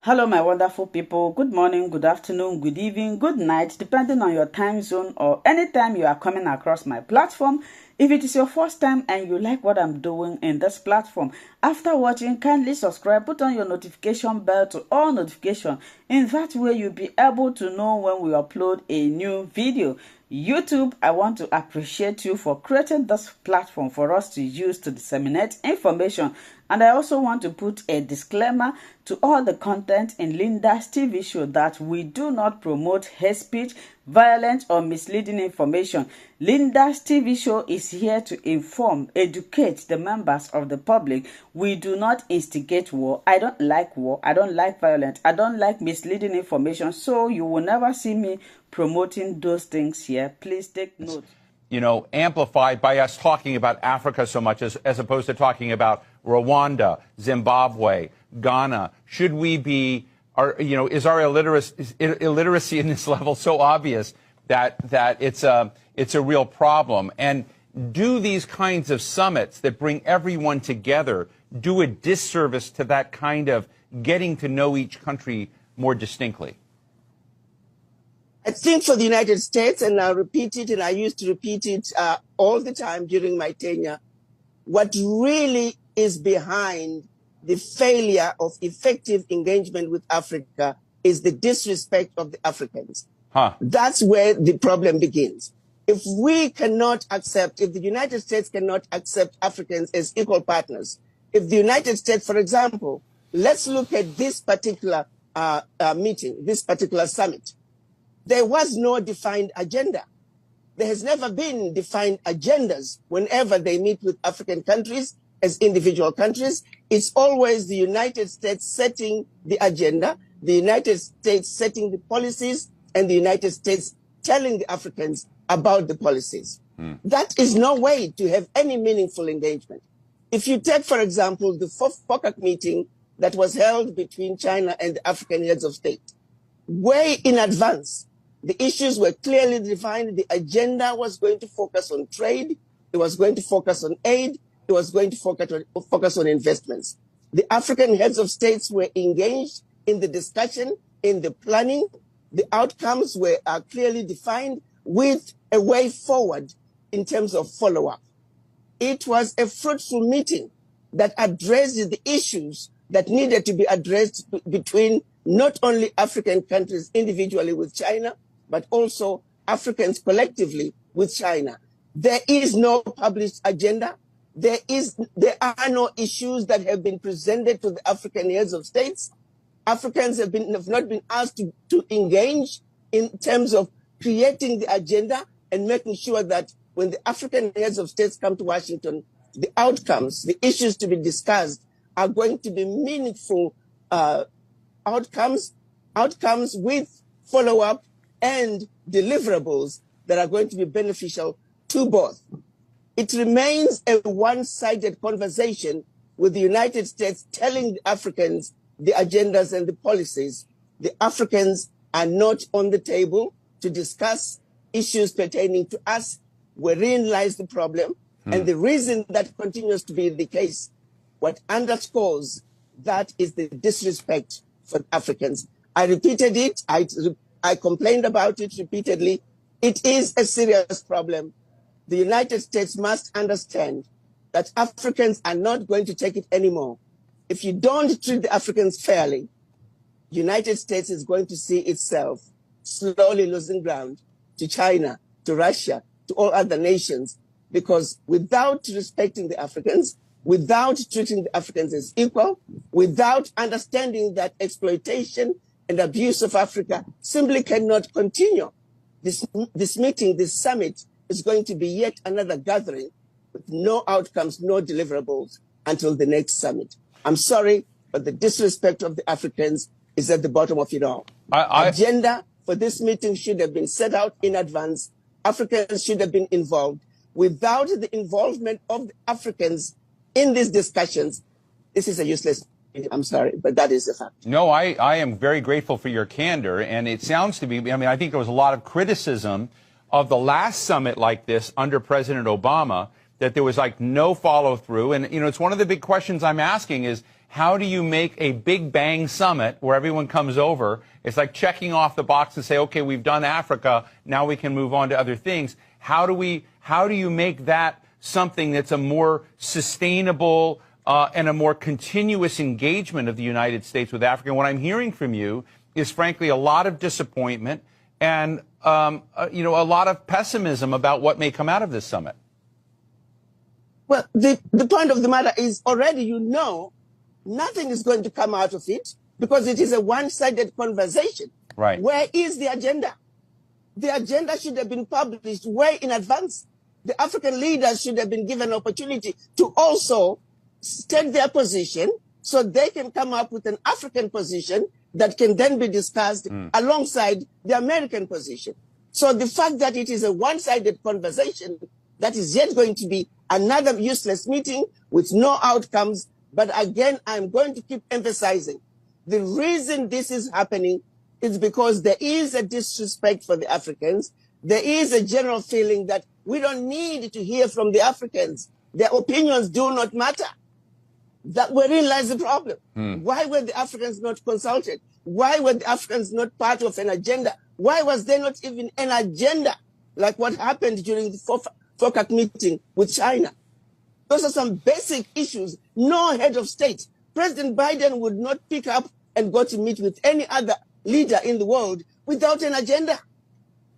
Hello, my wonderful people. Good morning, good afternoon, good evening, good night, depending on your time zone or anytime you are coming across my platform. If it is your first time and you like what I'm doing in this platform, after watching, kindly subscribe, put on your notification bell to all notifications. In that way, you'll be able to know when we upload a new video. YouTube, I want to appreciate you for creating this platform for us to use to disseminate information. And I also want to put a disclaimer to all the content in Linda's TV show that we do not promote hate speech, violent or misleading information. Linda's TV show is here to inform, educate the members of the public. We do not instigate war. I don't like war. I don't like violence. I don't like misleading information. So you will never see me promoting those things here. Please take note. You know, amplified by us talking about Africa so much as opposed to talking about Rwanda, Zimbabwe, Ghana. Should we be, is our illiteracy in this level so obvious that it's a real problem? And do these kinds of summits that bring everyone together do a disservice to that kind of getting to know each country more distinctly? I think for the United States, and I'll repeat it, and I used to repeat it all the time during my tenure, what really is behind the failure of effective engagement with Africa is the disrespect of the Africans. That's where the problem begins. If we cannot accept, if the United States cannot accept Africans as equal partners, if the United States, for example, let's look at this particular meeting, this particular summit. There was no defined agenda. There has never been defined agendas whenever they meet with African countries as individual countries. It's always the United States setting the agenda, the United States setting the policies, and the United States telling the Africans about the policies. That is no way to have any meaningful engagement. If you take, for example, the FOCAC meeting that was held between China and the African heads of state, way in advance, the issues were clearly defined. The agenda was going to focus on trade. It was going to focus on aid. It was going to focus on investments. The African heads of states were engaged in the discussion, in the planning. The outcomes were clearly defined with a way forward in terms of follow-up. It was a fruitful meeting that addressed the issues that needed to be addressed between not only African countries individually with China, but also Africans collectively with China. There is no published agenda. There are no issues that have been presented to the African heads of states. Africans have not been asked to engage in terms of creating the agenda and making sure that when the African heads of states come to Washington, the outcomes, the issues to be discussed are going to be meaningful outcomes with follow-up and deliverables that are going to be beneficial to both. It remains a one-sided conversation with the United States telling the Africans the agendas and the policies. The Africans are not on the table to discuss issues pertaining to us, wherein lies the problem. And the reason that continues to be the case, what underscores that is the disrespect for Africans. I repeated it. I complained about it repeatedly. It is a serious problem. The United States must understand that Africans are not going to take it anymore. If you don't treat the Africans fairly, the United States is going to see itself slowly losing ground to China, to Russia, to all other nations, because without respecting the Africans, without treating the Africans as equal, without understanding that exploitation and abuse of Africa simply cannot continue. This meeting, this summit, is going to be yet another gathering with no outcomes, no deliverables until the next summit. I'm sorry, but the disrespect of the Africans is at the bottom of it all. Agenda for this meeting should have been set out in advance. Africans should have been involved. Without the involvement of the Africans in these discussions, this is a useless. I'm sorry, but that is the fact. No, I am very grateful for your candor, and it sounds to me, I think there was a lot of criticism of the last summit like this under President Obama, that there was like no follow through. And, it's one of the big questions I'm asking is, how do you make a Big Bang summit where everyone comes over? It's like checking off the box and say, okay, we've done Africa, now we can move on to other things. How do you make that something that's a more sustainable and a more continuous engagement of the United States with Africa? And what I'm hearing from you is, frankly, a lot of disappointment and a lot of pessimism about what may come out of this summit. Well, the point of the matter is already nothing is going to come out of it because it is a one-sided conversation. Right. Where is the agenda? The agenda should have been published way in advance. The African leaders should have been given an opportunity to also state their position so they can come up with an African position that can then be discussed alongside the American position. So the fact that it is a one-sided conversation that is yet going to be another useless meeting with no outcomes. But again, I'm going to keep emphasizing the reason this is happening is because there is a disrespect for the Africans. There is a general feeling that we don't need to hear from the Africans. Their opinions do not matter. That wherein lies the problem. Why were the Africans not consulted? Why were the Africans not part of an agenda? Why was there not even an agenda like what happened during the FOCAC meeting with China? Those are some basic issues. No head of state. President Biden would not pick up and go to meet with any other leader in the world without an agenda.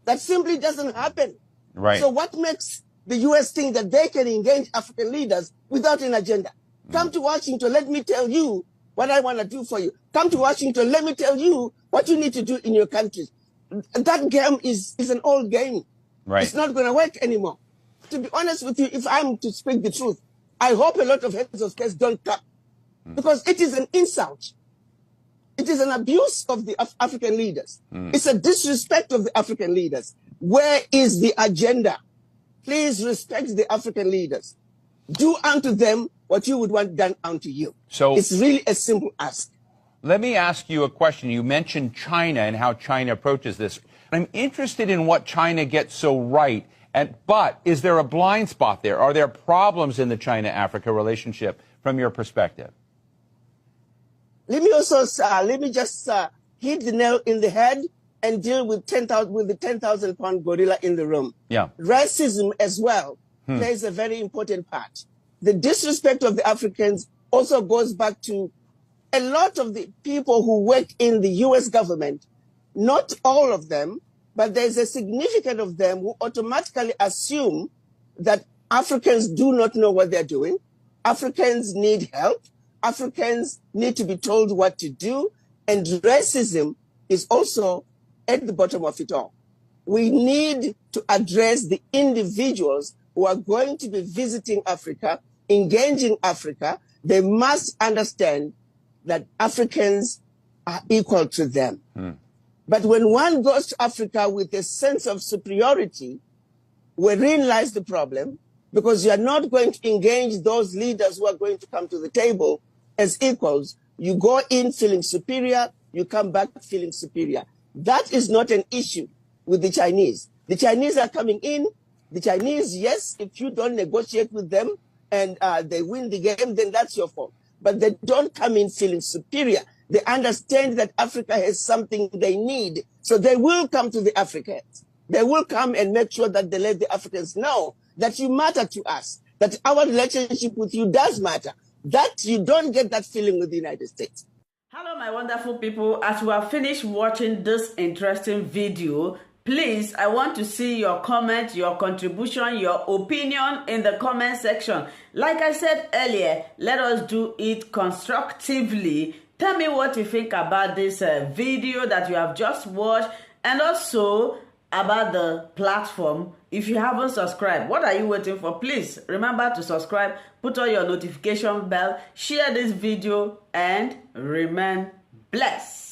That simply doesn't happen. Right. So what makes the U.S. think that they can engage African leaders without an agenda? Come to Washington, let me tell you what I want to do for you. Come to Washington, let me tell you what you need to do in your country. That game is an old game. Right. It's not going to work anymore. To be honest with you, if I'm to speak the truth, I hope a lot of heads of states don't come because it is an insult. It is an abuse of the African leaders. It's a disrespect of the African leaders. Where is the agenda? Please respect the African leaders. Do unto them what you would want done unto you. So it's really a simple ask. Let me ask you a question. You mentioned China and how China approaches this. I'm interested in what China gets so right. But is there a blind spot there? Are there problems in the China-Africa relationship from your perspective? Let me just hit the nail in the head and deal with the 10,000-pound gorilla in the room. Yeah. Racism as well plays a very important part. The disrespect of the Africans also goes back to a lot of the people who work in the U.S. government, not all of them, but there's a significant of them who automatically assume that Africans do not know what they're doing. Africans need help. Africans need to be told what to do. And racism is also at the bottom of it all. We need to address the individuals who are going to be visiting Africa, engaging Africa. They must understand that Africans are equal to them. But when one goes to Africa with a sense of superiority, wherein lies the problem, because you are not going to engage those leaders who are going to come to the table as equals. You go in feeling superior, you come back feeling superior. That is not an issue with the Chinese. The Chinese are coming in. The Chinese, yes, if you don't negotiate with them and they win the game, then that's your fault. But they don't come in feeling superior. They understand that Africa has something they need. So they will come to the Africans. They will come and make sure that they let the Africans know that you matter to us, that our relationship with you does matter, that you don't get that feeling with the United States. Hello, my wonderful people. As we have finished watching this interesting video, please, I want to see your comment, your contribution, your opinion in the comment section. Like I said earlier, let us do it constructively. Tell me what you think about this video that you have just watched, and also about the platform. If you haven't subscribed, what are you waiting for? Please remember to subscribe, put on your notification bell, share this video, and remain blessed.